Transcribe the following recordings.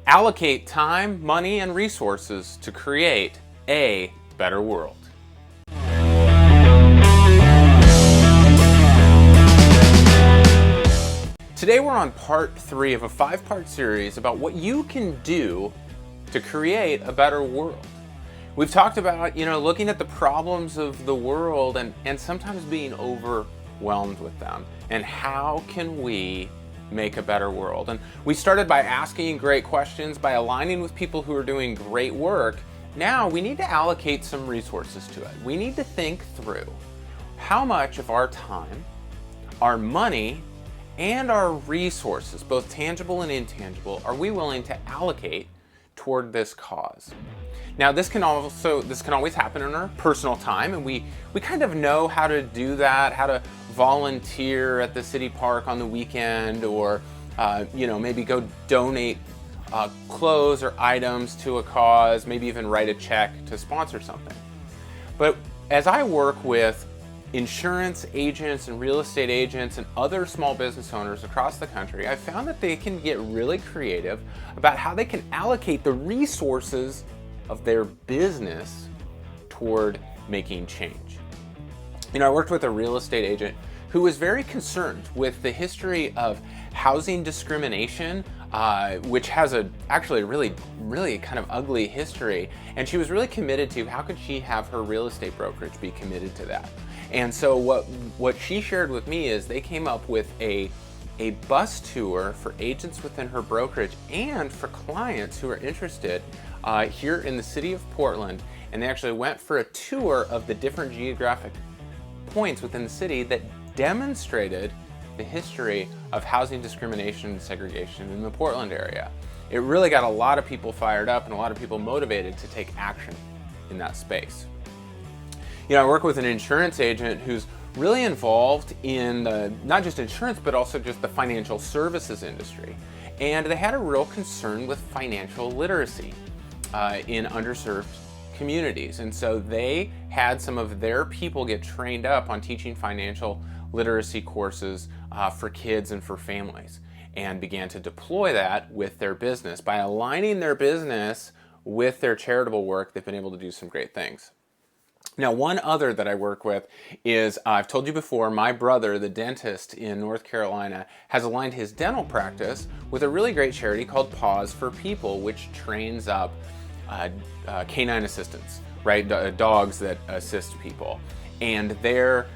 Allocate time, money, and resources to create a better world. Today we're on part 3 of a 5-part series about what you can do to create a better world. We've talked about, looking at the problems of the world and sometimes being overwhelmed with them, and how can we make a better world. And we started by asking great questions, by aligning with people who are doing great work. Now we need to allocate some resources to it. We need to think through how much of our time, our money, and our resources, both tangible and intangible, are we willing to allocate toward this cause. Now this can always happen in our personal time, and we kind of know how to do that, how to volunteer at the city park on the weekend, or maybe go donate clothes or items to a cause, maybe even write a check to sponsor something. But as I work with insurance agents and real estate agents and other small business owners across the country, I found that they can get really creative about how they can allocate the resources of their business toward making change. I worked with a real estate agent who was very concerned with the history of housing discrimination, which has actually a really kind of ugly history, and she was really committed to how could she have her real estate brokerage be committed to that. And so what she shared with me is they came up with a bus tour for agents within her brokerage and for clients who are interested here in the city of Portland, and they actually went for a tour of the different geographic points within the city that demonstrated the history of housing discrimination and segregation in the Portland area. It really got a lot of people fired up and a lot of people motivated to take action in that space. I work with an insurance agent who's really involved in not just insurance, but also just the financial services industry. And they had a real concern with financial literacy in underserved communities. And so they had some of their people get trained up on teaching financial literacy courses for kids and for families, and began to deploy that with their business. By aligning their business with their charitable work, they've been able to do some great things. Now, one other that I work with is, I've told you before, my brother, the dentist in North Carolina, has aligned his dental practice with a really great charity called Paws for People, which trains up canine assistants, right? Dogs that assist people. And their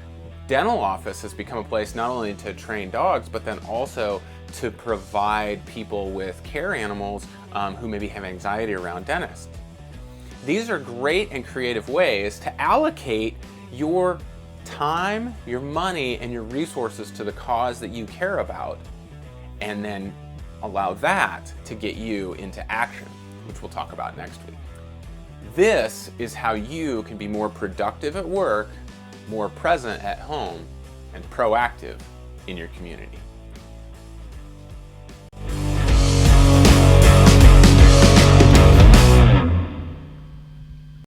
dental office has become a place not only to train dogs, but then also to provide people with care animals who maybe have anxiety around dentists. These are great and creative ways to allocate your time, your money, and your resources to the cause that you care about, and then allow that to get you into action, which we'll talk about next week. This is how you can be more productive at work, more present at home, and proactive in your community.